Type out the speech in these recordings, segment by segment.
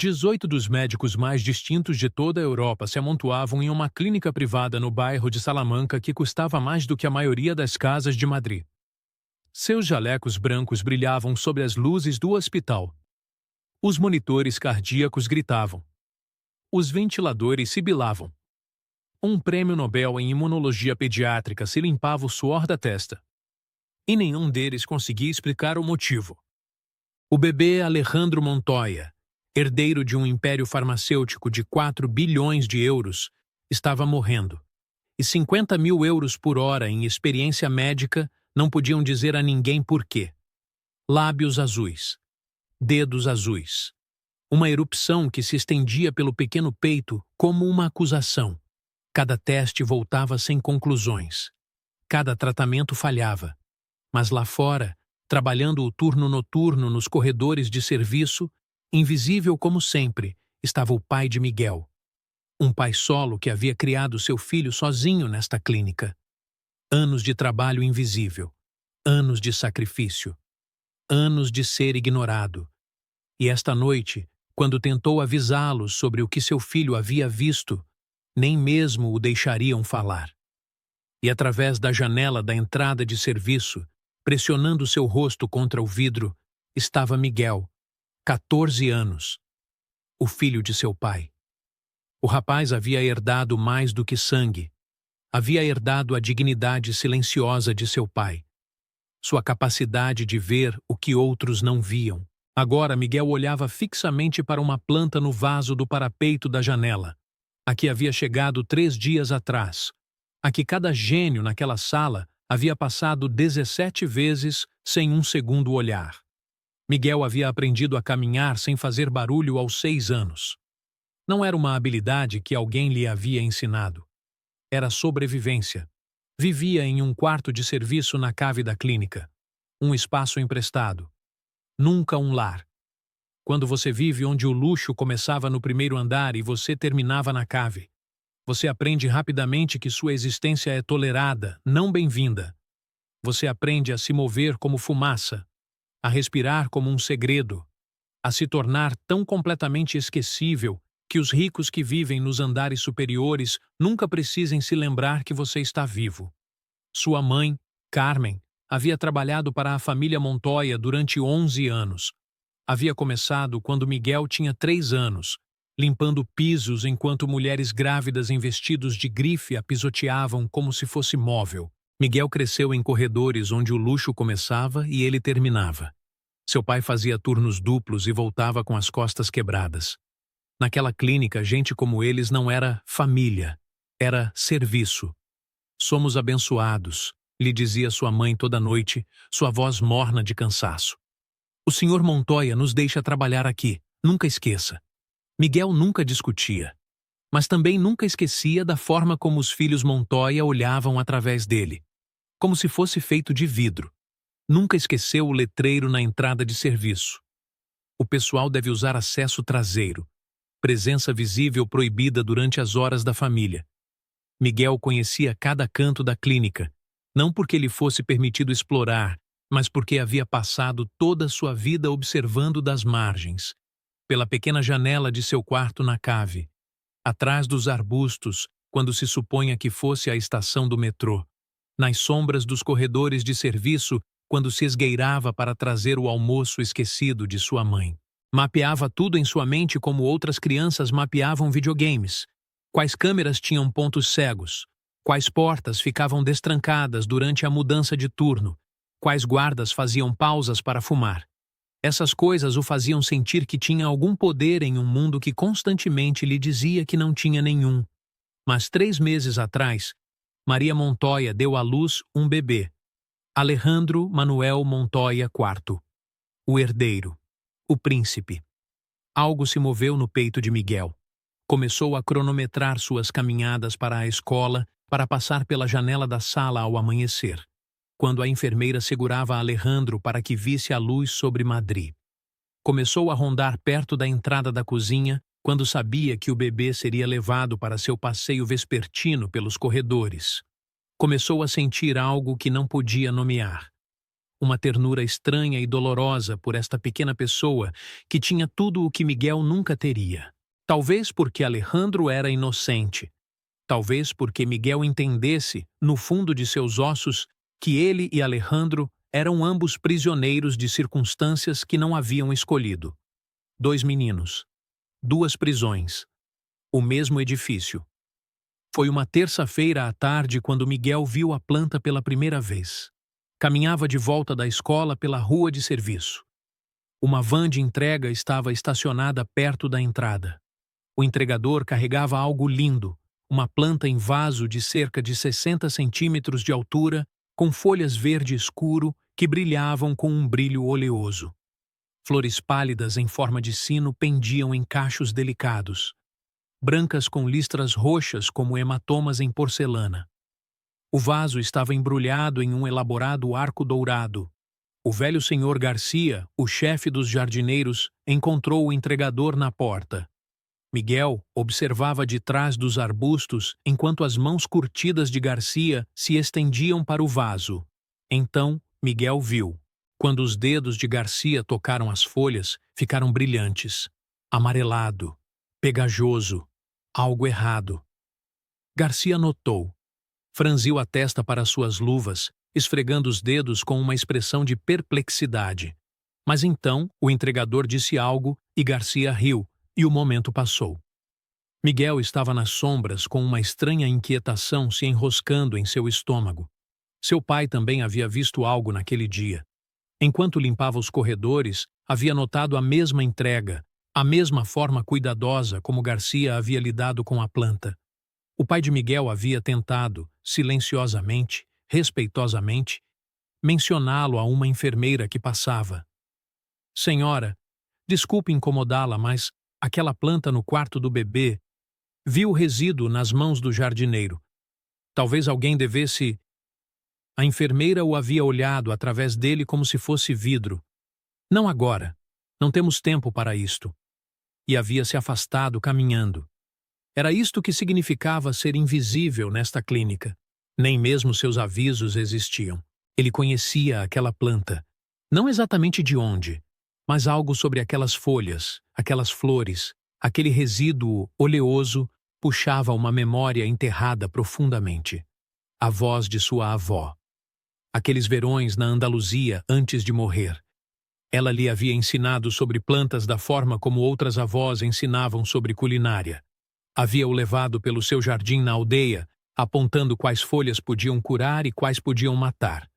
18 dos médicos mais distintos de toda a Europa se amontoavam em uma clínica privada no bairro de Salamanca que custava mais do que a maioria das casas de Madrid. Seus jalecos brancos brilhavam sob as luzes do hospital. Os monitores cardíacos gritavam. Os ventiladores sibilavam. Um prêmio Nobel em imunologia pediátrica se limpava o suor da testa. E nenhum deles conseguia explicar o motivo. O bebê Alejandro Montoya, herdeiro de um império farmacêutico de 4 bilhões de euros, estava morrendo. E 50 mil euros por hora em experiência médica não podiam dizer a ninguém por quê. Lábios azuis. Dedos azuis. Uma erupção que se estendia pelo pequeno peito como uma acusação. Cada teste voltava sem conclusões. Cada tratamento falhava. Mas lá fora, trabalhando o turno noturno nos corredores de serviço, invisível como sempre, estava o pai de Miguel. Um pai solo que havia criado seu filho sozinho nesta clínica. Anos de trabalho invisível. Anos de sacrifício. Anos de ser ignorado. E esta noite, quando tentou avisá-los sobre o que seu filho havia visto, nem mesmo o deixariam falar. E através da janela da entrada de serviço, pressionando seu rosto contra o vidro, estava Miguel, 14 anos, o filho de seu pai. O rapaz havia herdado mais do que sangue. Havia herdado a dignidade silenciosa de seu pai. Sua capacidade de ver o que outros não viam. Agora Miguel olhava fixamente para uma planta no vaso do parapeito da janela, a que havia chegado 3 dias atrás, a que cada gênio naquela sala havia passado 17 vezes sem um segundo olhar. Miguel havia aprendido a caminhar sem fazer barulho aos 6 anos. Não era uma habilidade que alguém lhe havia ensinado. Era sobrevivência. Vivia em um quarto de serviço na cave da clínica. Um espaço emprestado. Nunca um lar. Quando você vive onde o luxo começava no primeiro andar e você terminava na cave, você aprende rapidamente que sua existência é tolerada, não bem-vinda. Você aprende a se mover como fumaça, a respirar como um segredo, a se tornar tão completamente esquecível que os ricos que vivem nos andares superiores nunca precisem se lembrar que você está vivo. Sua mãe, Carmen, havia trabalhado para a família Montoya durante 11 anos. Havia começado quando Miguel tinha 3 anos, limpando pisos enquanto mulheres grávidas em vestidos de grife a pisoteavam como se fosse móvel. Miguel cresceu em corredores onde o luxo começava e ele terminava. Seu pai fazia turnos duplos e voltava com as costas quebradas. Naquela clínica, gente como eles não era família, era serviço. Somos abençoados, lhe dizia sua mãe toda noite, sua voz morna de cansaço. O senhor Montoya nos deixa trabalhar aqui, nunca esqueça. Miguel nunca discutia, mas também nunca esquecia da forma como os filhos Montoya olhavam através dele, como se fosse feito de vidro. Nunca esqueceu o letreiro na entrada de serviço. O pessoal deve usar acesso traseiro. Presença visível proibida durante as horas da família. Miguel conhecia cada canto da clínica, não porque lhe fosse permitido explorar, mas porque havia passado toda a sua vida observando das margens, pela pequena janela de seu quarto na cave, atrás dos arbustos, quando se suponha que fosse a estação do metrô, nas sombras dos corredores de serviço, quando se esgueirava para trazer o almoço esquecido de sua mãe. Mapeava tudo em sua mente como outras crianças mapeavam videogames. Quais câmeras tinham pontos cegos? Quais portas ficavam destrancadas durante a mudança de turno? Quais guardas faziam pausas para fumar? Essas coisas o faziam sentir que tinha algum poder em um mundo que constantemente lhe dizia que não tinha nenhum. Mas 3 meses atrás, Maria Montoya deu à luz um bebê. Alejandro Manuel Montoya IV. O herdeiro. O príncipe. Algo se moveu no peito de Miguel. Começou a cronometrar suas caminhadas para a escola para passar pela janela da sala ao amanhecer, quando a enfermeira segurava Alejandro para que visse a luz sobre Madrid. Começou a rondar perto da entrada da cozinha quando sabia que o bebê seria levado para seu passeio vespertino pelos corredores. Começou a sentir algo que não podia nomear. uma ternura estranha e dolorosa por esta pequena pessoa que tinha tudo o que Miguel nunca teria. Talvez porque Alejandro era inocente. Talvez porque Miguel entendesse, no fundo de seus ossos, que ele e Alejandro eram ambos prisioneiros de circunstâncias que não haviam escolhido. 2 meninos. 2 prisões. O mesmo edifício. Foi uma terça-feira à tarde quando Miguel viu a planta pela primeira vez. Caminhava de volta da escola pela rua de serviço. Uma van de entrega estava estacionada perto da entrada. O entregador carregava algo lindo, uma planta em vaso de cerca de 60 centímetros de altura, com folhas verde escuro que brilhavam com um brilho oleoso. Flores pálidas em forma de sino pendiam em cachos delicados, brancas com listras roxas como hematomas em porcelana. O vaso estava embrulhado em um elaborado arco dourado. O velho senhor Garcia, o chefe dos jardineiros, encontrou o entregador na porta. Miguel observava de trás dos arbustos enquanto as mãos curtidas de Garcia se estendiam para o vaso. Então, Miguel viu. Quando os dedos de Garcia tocaram as folhas, ficaram brilhantes. Amarelado. Pegajoso. Algo errado. Garcia notou. Franziu a testa para suas luvas, esfregando os dedos com uma expressão de perplexidade. Mas então, o entregador disse algo e Garcia riu. E o momento passou. Miguel estava nas sombras com uma estranha inquietação se enroscando em seu estômago. Seu pai também havia visto algo naquele dia. Enquanto limpava os corredores, havia notado a mesma entrega, a mesma forma cuidadosa como Garcia havia lidado com a planta. O pai de Miguel havia tentado, silenciosamente, respeitosamente, mencioná-lo a uma enfermeira que passava. Senhora, desculpe incomodá-la, mas aquela planta no quarto do bebê, viu o resíduo nas mãos do jardineiro. Talvez alguém devesse... A enfermeira o havia olhado através dele como se fosse vidro. Não agora. Não temos tempo para isto. E havia se afastado caminhando. Era isto que significava ser invisível nesta clínica. Nem mesmo seus avisos existiam. Ele conhecia aquela planta. Não exatamente de onde, mas algo sobre aquelas folhas, aquelas flores, aquele resíduo oleoso puxava uma memória enterrada profundamente. A voz de sua avó. Aqueles verões na Andaluzia antes de morrer. Ela lhe havia ensinado sobre plantas da forma como outras avós ensinavam sobre culinária. Havia-o levado pelo seu jardim na aldeia, apontando quais folhas podiam curar e quais podiam matar.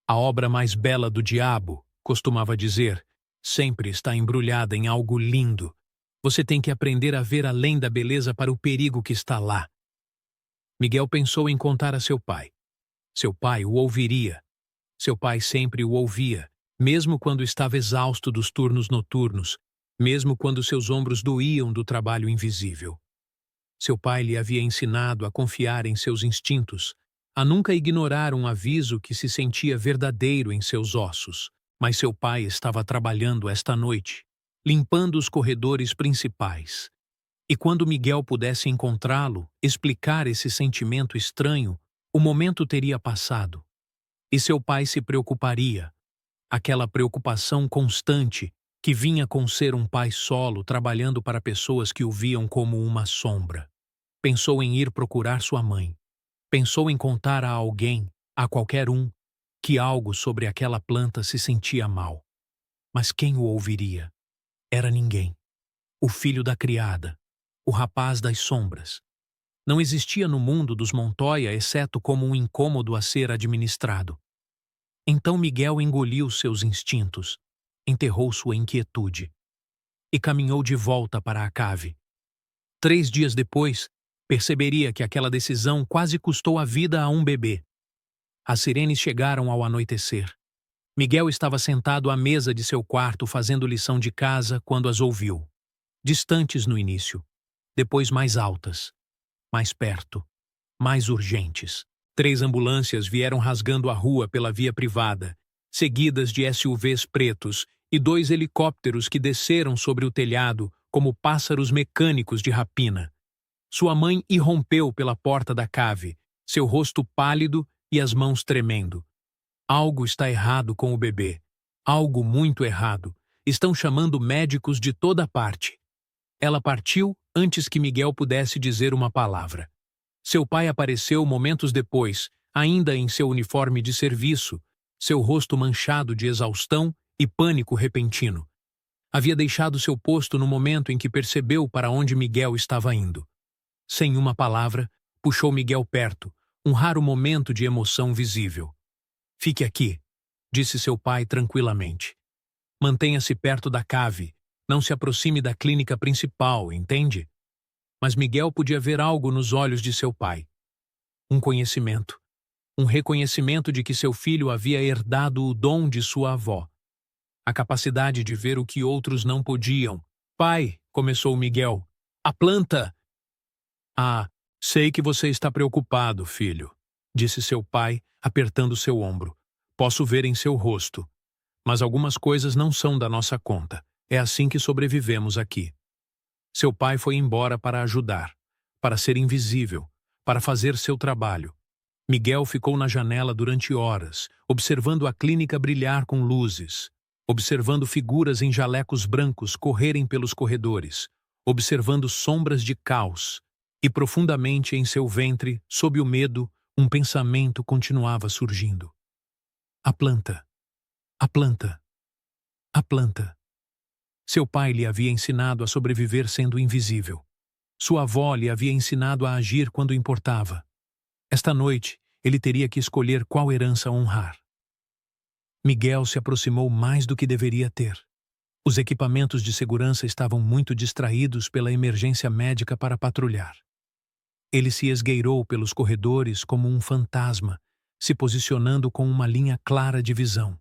A obra mais bela do diabo, costumava dizer, sempre está embrulhada em algo lindo. Você tem que aprender a ver além da beleza para o perigo que está lá. Miguel pensou em contar a seu pai. Seu pai o ouviria. Seu pai sempre o ouvia, mesmo quando estava exausto dos turnos noturnos, mesmo quando seus ombros doíam do trabalho invisível. Seu pai lhe havia ensinado a confiar em seus instintos, a nunca ignorar um aviso que se sentia verdadeiro em seus ossos. Mas seu pai estava trabalhando esta noite, limpando os corredores principais. E quando Miguel pudesse encontrá-lo, explicar esse sentimento estranho, o momento teria passado. E seu pai se preocuparia. Aquela preocupação constante que vinha com ser um pai solo trabalhando para pessoas que o viam como uma sombra. Pensou em ir procurar sua mãe. Pensou em contar a alguém, a qualquer um, que algo sobre aquela planta se sentia mal. Mas quem o ouviria? Era ninguém. O filho da criada. O rapaz das sombras. Não existia no mundo dos Montoya exceto como um incômodo a ser administrado. Então Miguel engoliu seus instintos, enterrou sua inquietude e caminhou de volta para a cave. 3 dias depois, perceberia que aquela decisão quase custou a vida a um bebê. As sirenes chegaram ao anoitecer. Miguel estava sentado à mesa de seu quarto fazendo lição de casa quando as ouviu. Distantes no início, depois mais altas, mais perto, mais urgentes. 3 ambulâncias vieram rasgando a rua pela via privada, seguidas de SUVs pretos e 2 helicópteros que desceram sobre o telhado como pássaros mecânicos de rapina. Sua mãe irrompeu pela porta da cave, seu rosto pálido e as mãos tremendo. Algo está errado com o bebê. Algo muito errado. Estão chamando médicos de toda parte. Ela partiu antes que Miguel pudesse dizer uma palavra. Seu pai apareceu momentos depois, ainda em seu uniforme de serviço, seu rosto manchado de exaustão e pânico repentino. Havia deixado seu posto no momento em que percebeu para onde Miguel estava indo. Sem uma palavra, puxou Miguel perto, um raro momento de emoção visível. Fique aqui, disse seu pai tranquilamente. Mantenha-se perto da cave, não se aproxime da clínica principal, entende? Mas Miguel podia ver algo nos olhos de seu pai. Um conhecimento. Um reconhecimento de que seu filho havia herdado o dom de sua avó. A capacidade de ver o que outros não podiam. Pai, começou Miguel. A planta! Ah, sei que você está preocupado, filho, disse seu pai, apertando seu ombro. Posso ver em seu rosto. Mas algumas coisas não são da nossa conta. É assim que sobrevivemos aqui. Seu pai foi embora para ajudar, para ser invisível, para fazer seu trabalho. Miguel ficou na janela durante horas, observando a clínica brilhar com luzes, observando figuras em jalecos brancos correrem pelos corredores, observando sombras de caos, e profundamente em seu ventre, sob o medo, um pensamento continuava surgindo. A planta. A planta. A planta. Seu pai lhe havia ensinado a sobreviver sendo invisível. Sua avó lhe havia ensinado a agir quando importava. Esta noite, ele teria que escolher qual herança honrar. Miguel se aproximou mais do que deveria ter. Os equipamentos de segurança estavam muito distraídos pela emergência médica para patrulhar. Ele se esgueirou pelos corredores como um fantasma, se posicionando com uma linha clara de visão.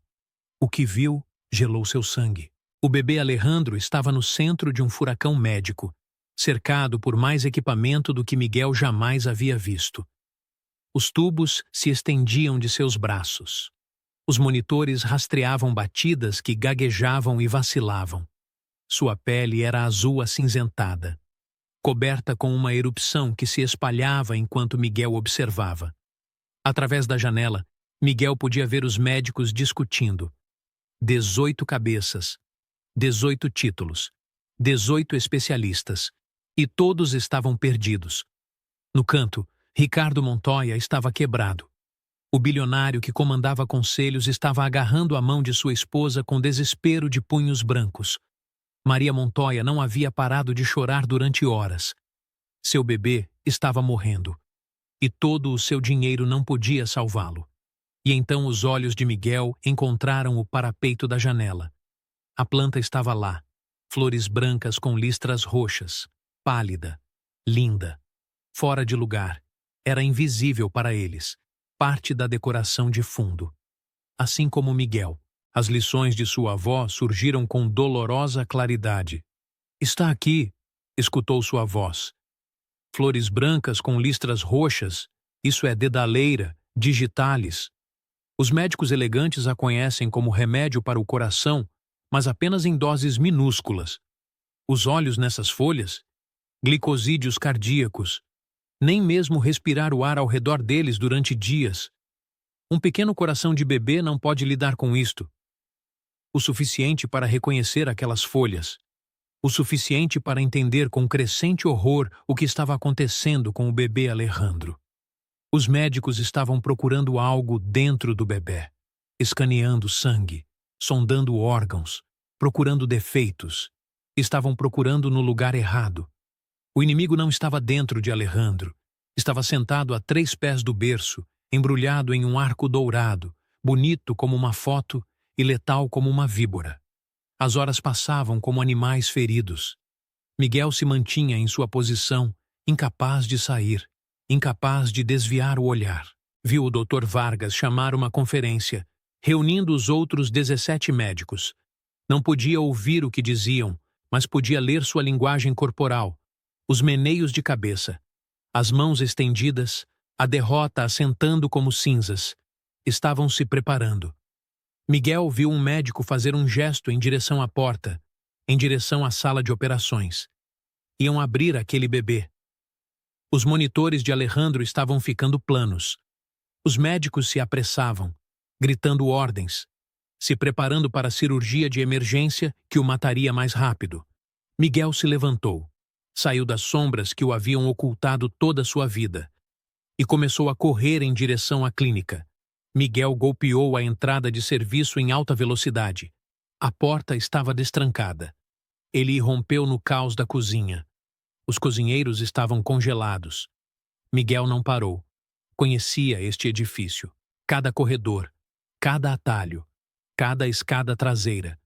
O que viu gelou seu sangue. O bebê Alejandro estava no centro de um furacão médico, cercado por mais equipamento do que Miguel jamais havia visto. Os tubos se estendiam de seus braços. Os monitores rastreavam batidas que gaguejavam e vacilavam. Sua pele era azul acinzentada, coberta com uma erupção que se espalhava enquanto Miguel observava. Através da janela, Miguel podia ver os médicos discutindo. 18 cabeças, 18 títulos, 18 especialistas, e todos estavam perdidos. No canto, Ricardo Montoya estava quebrado. O bilionário que comandava conselhos estava agarrando a mão de sua esposa com desespero de punhos brancos. Maria Montoya não havia parado de chorar durante horas. Seu bebê estava morrendo. E todo o seu dinheiro não podia salvá-lo. E então os olhos de Miguel encontraram o parapeito da janela. A planta estava lá, flores brancas com listras roxas, pálida, linda, fora de lugar. Era invisível para eles, parte da decoração de fundo. Assim como Miguel, as lições de sua avó surgiram com dolorosa claridade. Está aqui, escutou sua voz. Flores brancas com listras roxas, isso é dedaleira, digitalis. Os médicos elegantes a conhecem como remédio para o coração, mas apenas em doses minúsculas. Os olhos nessas folhas? Glicosídeos cardíacos. Nem mesmo respirar o ar ao redor deles durante dias. Um pequeno coração de bebê não pode lidar com isto. O suficiente para reconhecer aquelas folhas. O suficiente para entender com crescente horror o que estava acontecendo com o bebê Alejandro. Os médicos estavam procurando algo dentro do bebê, escaneando sangue, sondando órgãos, procurando defeitos. Estavam procurando no lugar errado. O inimigo não estava dentro de Alejandro. Estava sentado a 3 pés do berço, embrulhado em um arco dourado, bonito como uma foto e letal como uma víbora. As horas passavam como animais feridos. Miguel se mantinha em sua posição, incapaz de sair, incapaz de desviar o olhar. Viu o Dr. Vargas chamar uma conferência, reunindo os outros 17 médicos. Não podia ouvir o que diziam, mas podia ler sua linguagem corporal, os meneios de cabeça, as mãos estendidas, a derrota assentando como cinzas. Estavam se preparando. Miguel viu um médico fazer um gesto em direção à porta, em direção à sala de operações. Iam abrir aquele bebê. Os monitores de Alejandro estavam ficando planos. Os médicos se apressavam. gritando ordens, se preparando para a cirurgia de emergência que o mataria mais rápido. Miguel se levantou, saiu das sombras que o haviam ocultado toda a sua vida e começou a correr em direção à clínica. Miguel golpeou a entrada de serviço em alta velocidade. A porta estava destrancada. Ele irrompeu no caos da cozinha. Os cozinheiros estavam congelados. Miguel não parou. Conhecia este edifício. Cada corredor, cada atalho, cada escada traseira.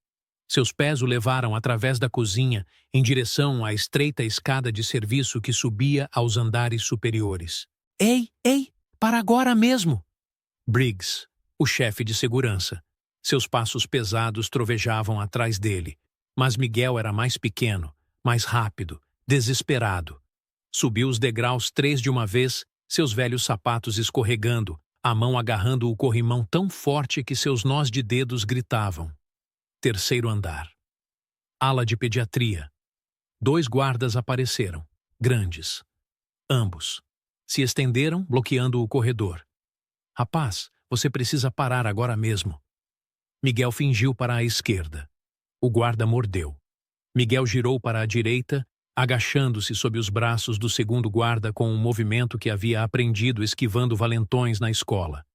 Seus pés o levaram através da cozinha em direção à estreita escada de serviço que subia aos andares superiores. Ei, para agora mesmo! Briggs, o chefe de segurança. Seus passos pesados trovejavam atrás dele, mas Miguel era mais pequeno, mais rápido, desesperado. Subiu os degraus 3 de uma vez, seus velhos sapatos escorregando, a mão agarrando o corrimão tão forte que seus nós de dedos gritavam. 3º andar. Ala de pediatria. 2 guardas apareceram, grandes. Ambos. Se estenderam, bloqueando o corredor. Rapaz, você precisa parar agora mesmo. Miguel fingiu para a esquerda. O guarda mordeu. Miguel girou para a direita, agachando-se sob os braços do segundo guarda com um movimento que havia aprendido esquivando valentões na escola.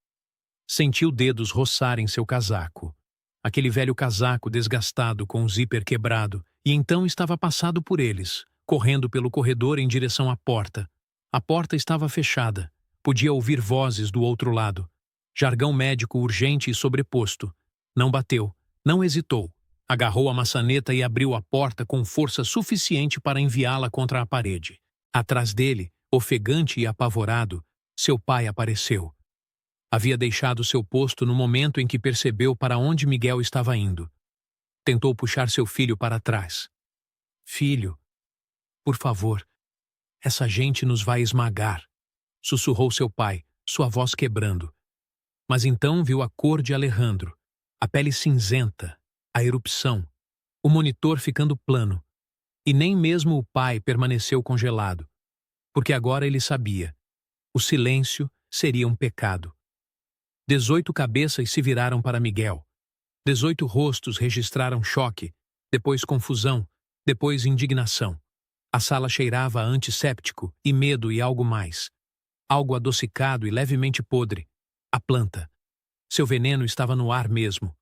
Sentiu dedos roçarem seu casaco. Aquele velho casaco desgastado com o zíper quebrado, e então estava passado por eles, correndo pelo corredor em direção à porta. A porta estava fechada. Podia ouvir vozes do outro lado. Jargão médico urgente e sobreposto. Não bateu, não hesitou. Agarrou a maçaneta e abriu a porta com força suficiente para enviá-la contra a parede. Atrás dele, ofegante e apavorado, seu pai apareceu. Havia deixado seu posto no momento em que percebeu para onde Miguel estava indo. Tentou puxar seu filho para trás. Filho, por favor, essa gente nos vai esmagar, sussurrou seu pai, sua voz quebrando. Mas então viu a cor de Alejandro, a pele cinzenta, a erupção, o monitor ficando plano. E nem mesmo o pai permaneceu congelado, porque agora ele sabia. O silêncio seria um pecado. 18 cabeças se viraram para Miguel. 18 rostos registraram choque, depois confusão, depois indignação. A sala cheirava a antisséptico e medo e algo mais. Algo adocicado e levemente podre. A planta. Seu veneno estava no ar mesmo.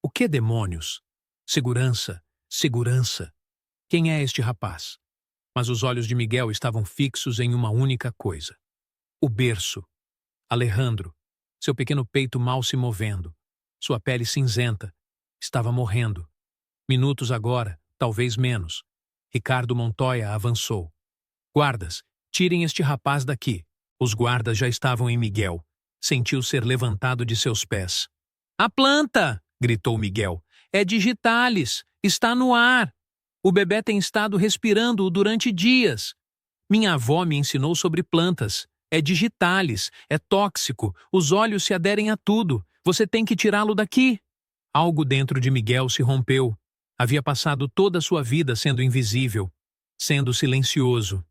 O que demônios? Segurança, segurança. Quem é este rapaz? Mas os olhos de Miguel estavam fixos em uma única coisa. O berço. Alejandro. Seu pequeno peito mal se movendo. Sua pele cinzenta. Estava morrendo. Minutos agora, talvez menos. Ricardo Montoya avançou. Guardas, tirem este rapaz daqui. Os guardas já estavam em Miguel. Sentiu ser levantado de seus pés. A planta! Gritou Miguel. É digitalis. Está no ar. O bebê tem estado respirando-o durante dias. Minha avó me ensinou sobre plantas. É digitalis. É tóxico. Os olhos se aderem a tudo. Você tem que tirá-lo daqui. Algo dentro de Miguel se rompeu. Havia passado toda a sua vida sendo invisível, sendo silencioso.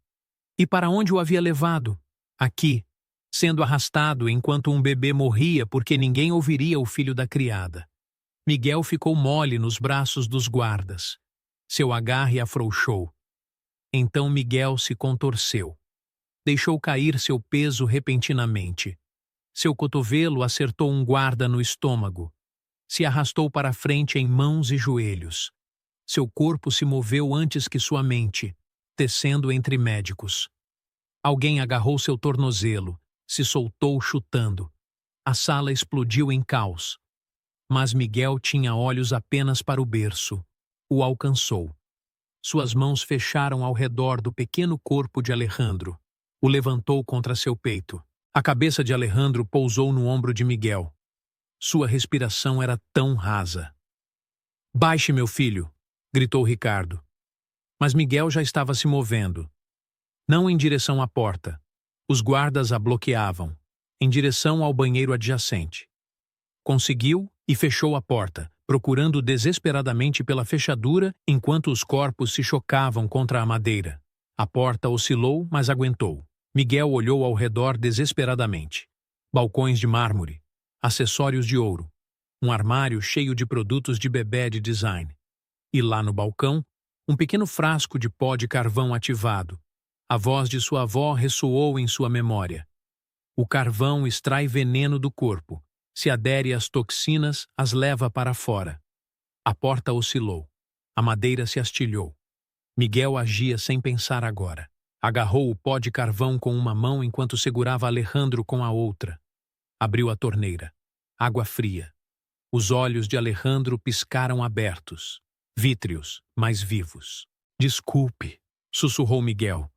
E para onde o havia levado? Aqui, sendo arrastado enquanto um bebê morria porque ninguém ouviria o filho da criada. Miguel ficou mole nos braços dos guardas. Seu agarre afrouxou. Então Miguel se contorceu. Deixou cair seu peso repentinamente. Seu cotovelo acertou um guarda no estômago. Se arrastou para frente em mãos e joelhos. Seu corpo se moveu antes que sua mente, tecendo entre médicos. Alguém agarrou seu tornozelo, se soltou chutando. A sala explodiu em caos. Mas Miguel tinha olhos apenas para o berço. O alcançou. Suas mãos fecharam ao redor do pequeno corpo de Alejandro. O levantou contra seu peito. A cabeça de Alejandro pousou no ombro de Miguel. Sua respiração era tão rasa. Baixe, meu filho! Gritou Ricardo. Mas Miguel já estava se movendo. Não em direção à porta. Os guardas a bloqueavam. Em direção ao banheiro adjacente. Conseguiu e fechou a porta, procurando desesperadamente pela fechadura enquanto os corpos se chocavam contra a madeira. A porta oscilou, mas aguentou. Miguel olhou ao redor desesperadamente. Balcões de mármore. acessórios de ouro, um armário cheio de produtos de bebê de design. E lá no balcão, um pequeno frasco de pó de carvão ativado. A voz de sua avó ressoou em sua memória. O carvão extrai veneno do corpo. Se adere às toxinas, as leva para fora. A porta oscilou. A madeira se astilhou. Miguel agia sem pensar agora. Agarrou o pó de carvão com uma mão enquanto segurava Alejandro com a outra. Abriu a torneira. Água fria. Os olhos de Alejandro piscaram abertos, vítreos, mas vivos. Desculpe, sussurrou Miguel.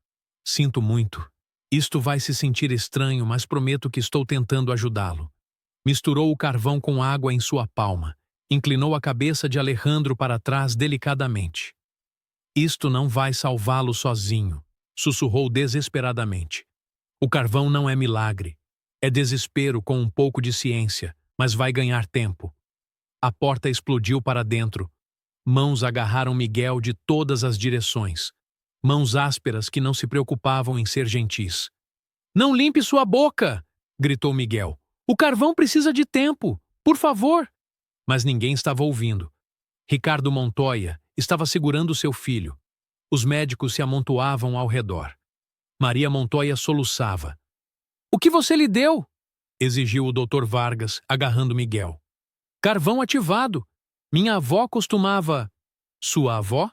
Sinto muito. Isto vai se sentir estranho, mas prometo que estou tentando ajudá-lo. Misturou o carvão com água em sua palma. Inclinou a cabeça de Alejandro para trás delicadamente. Isto não vai salvá-lo sozinho, sussurrou desesperadamente. O carvão não é milagre. É desespero com um pouco de ciência, mas vai ganhar tempo. A porta explodiu para dentro. Mãos agarraram Miguel de todas as direções. Mãos ásperas que não se preocupavam em ser gentis. Não limpe sua boca! Gritou Miguel. O carvão precisa de tempo. Por favor! Mas ninguém estava ouvindo. Ricardo Montoya estava segurando seu filho. Os médicos se amontoavam ao redor. Maria Montoya soluçava. O que você lhe deu? Exigiu o Dr. Vargas, agarrando Miguel. Carvão ativado. Minha avó costumava... Sua avó?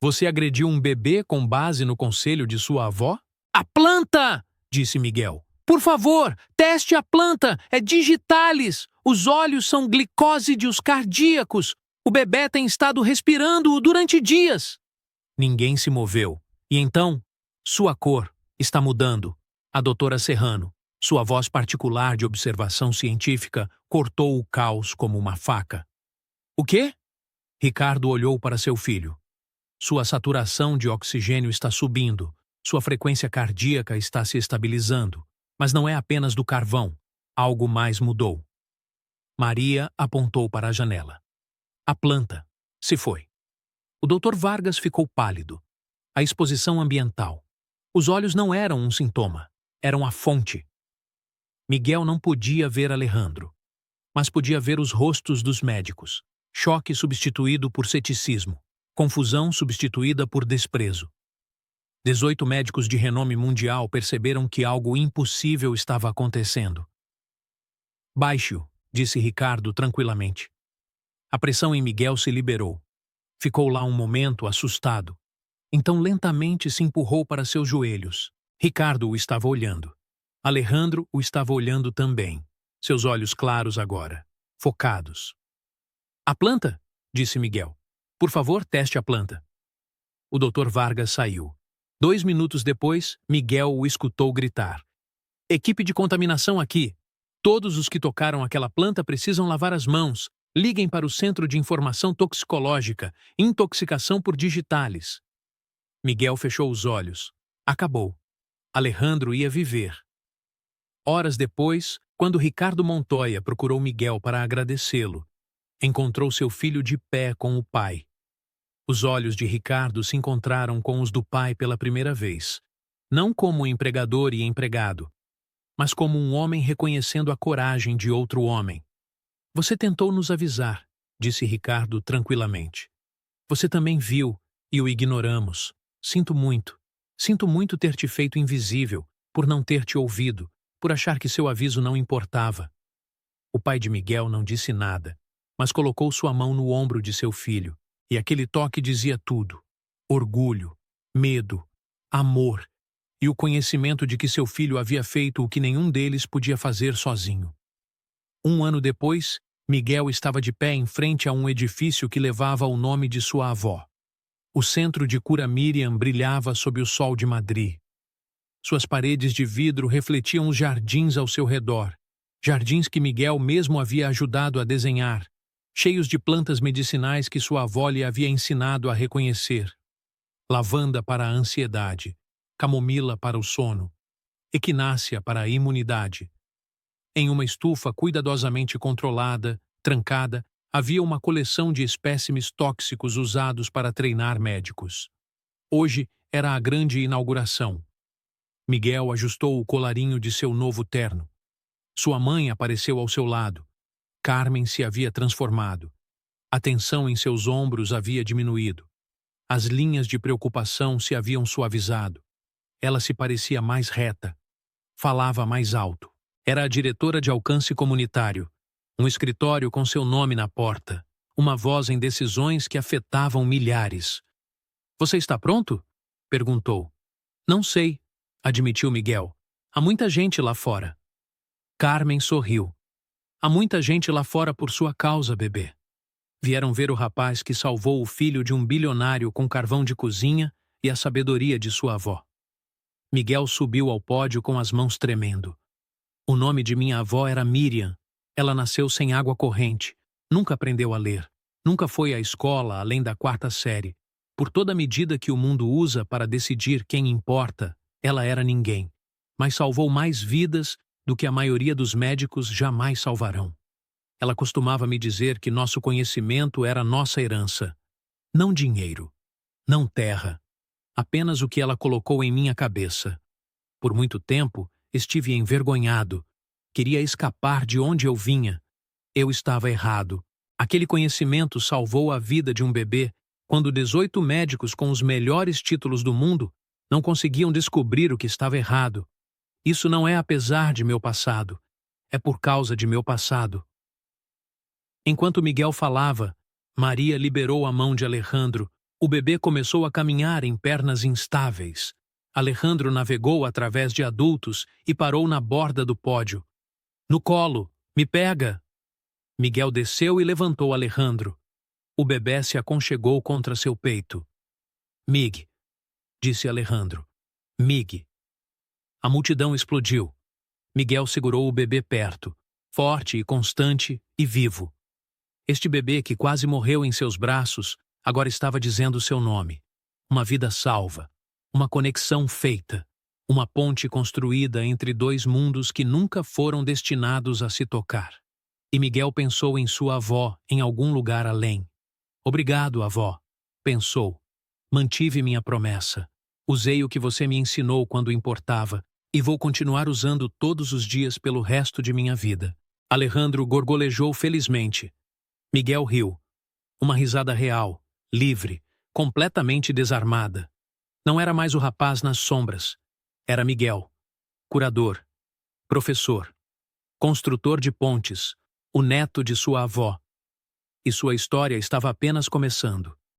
Você agrediu um bebê com base no conselho de sua avó? A planta! Disse Miguel. Por favor, teste a planta. É digitalis. Os olhos são glicósideos cardíacos. O bebê tem estado respirando-o durante dias. Ninguém se moveu. E então, sua cor está mudando. A doutora Serrano, sua voz particular de observação científica, cortou o caos como uma faca. O quê? Ricardo olhou para seu filho. Sua saturação de oxigênio está subindo. Sua frequência cardíaca está se estabilizando. Mas não é apenas do carvão. Algo mais mudou. Maria apontou para a janela. A planta se foi. O Dr. Vargas ficou pálido. A exposição ambiental. Os olhos não eram um sintoma. Eram a fonte. Miguel não podia ver Alejandro, mas podia ver os rostos dos médicos. Choque substituído por ceticismo. Confusão substituída por desprezo. 18 médicos de renome mundial perceberam que algo impossível estava acontecendo. Baixe-o, disse Ricardo tranquilamente. A pressão em Miguel se liberou. Ficou lá um momento, assustado. Então lentamente se empurrou para seus joelhos. Ricardo o estava olhando. Alejandro o estava olhando também. Seus olhos claros agora, focados. A planta? Disse Miguel. Por favor, teste a planta. O Dr. Vargas saiu. 2 minutos depois, Miguel o escutou gritar. Equipe de contaminação aqui. Todos os que tocaram aquela planta precisam lavar as mãos. Liguem para o Centro de Informação Toxicológica. Intoxicação por digitalis. Miguel fechou os olhos. Acabou. Alejandro ia viver. Horas depois, quando Ricardo Montoya procurou Miguel para agradecê-lo, encontrou seu filho de pé com o pai. Os olhos de Ricardo se encontraram com os do pai pela primeira vez, não como empregador e empregado, mas como um homem reconhecendo a coragem de outro homem. Você tentou nos avisar, disse Ricardo tranquilamente. Você também viu, e o ignoramos. Sinto muito. Sinto muito ter te feito invisível, por não ter te ouvido, por achar que seu aviso não importava. O pai de Miguel não disse nada, mas colocou sua mão no ombro de seu filho, e aquele toque dizia tudo. Orgulho, medo, amor, e o conhecimento de que seu filho havia feito o que nenhum deles podia fazer sozinho. 1 ano depois, Miguel estava de pé em frente a um edifício que levava o nome de sua avó. O centro de cura Miriam brilhava sob o sol de Madrid. Suas paredes de vidro refletiam os jardins ao seu redor, jardins que Miguel mesmo havia ajudado a desenhar, cheios de plantas medicinais que sua avó lhe havia ensinado a reconhecer. Lavanda para a ansiedade, camomila para o sono, equinácea para a imunidade. Em uma estufa cuidadosamente controlada, trancada, havia uma coleção de espécimes tóxicos usados para treinar médicos. Hoje era a grande inauguração. Miguel ajustou o colarinho de seu novo terno. Sua mãe apareceu ao seu lado, Carmen se havia transformado. A tensão em seus ombros havia diminuído. As linhas de preocupação se haviam suavizado. Ela se parecia mais reta. Falava mais alto. Era a diretora de alcance comunitário. Um escritório com seu nome na porta. Uma voz em decisões que afetavam milhares. "Você está pronto?" perguntou. "Não sei", admitiu Miguel. "Há muita gente lá fora." Carmen sorriu. "Há muita gente lá fora por sua causa, bebê." Vieram ver o rapaz que salvou o filho de um bilionário com carvão de cozinha e a sabedoria de sua avó. Miguel subiu ao pódio com as mãos tremendo. "O nome de minha avó era Miriam. Ela nasceu sem água corrente. Nunca aprendeu a ler. Nunca foi à escola além da 4ª série. Por toda medida que o mundo usa para decidir quem importa, ela era ninguém. Mas salvou mais vidas do que a maioria dos médicos jamais salvarão. Ela costumava me dizer que nosso conhecimento era nossa herança. Não dinheiro. Não terra. Apenas o que ela colocou em minha cabeça. Por muito tempo, estive envergonhado. Queria escapar de onde eu vinha. Eu estava errado. Aquele conhecimento salvou a vida de um bebê quando 18 médicos com os melhores títulos do mundo não conseguiam descobrir o que estava errado. Isso não é apesar de meu passado. É por causa de meu passado." Enquanto Miguel falava, Maria liberou a mão de Alejandro. O bebê começou a caminhar em pernas instáveis. Alejandro navegou através de adultos e parou na borda do pódio. "No colo! Me pega!" Miguel desceu e levantou Alejandro. O bebê se aconchegou contra seu peito. "Mig", disse Alejandro. "Mig." A multidão explodiu. Miguel segurou o bebê perto, forte e constante e vivo. Este bebê que quase morreu em seus braços agora estava dizendo seu nome. Uma vida salva. Uma conexão feita. Uma ponte construída entre dois mundos que nunca foram destinados a se tocar. E Miguel pensou em sua avó em algum lugar além. "Obrigado, avó", pensou. "Mantive minha promessa. Usei o que você me ensinou quando importava e vou continuar usando todos os dias pelo resto de minha vida." Alejandro gorgolejou felizmente. Miguel riu. Uma risada real, livre, completamente desarmada. Não era mais o rapaz nas sombras. Era Miguel. Curador. Professor. Construtor de pontes. O neto de sua avó. E sua história estava apenas começando.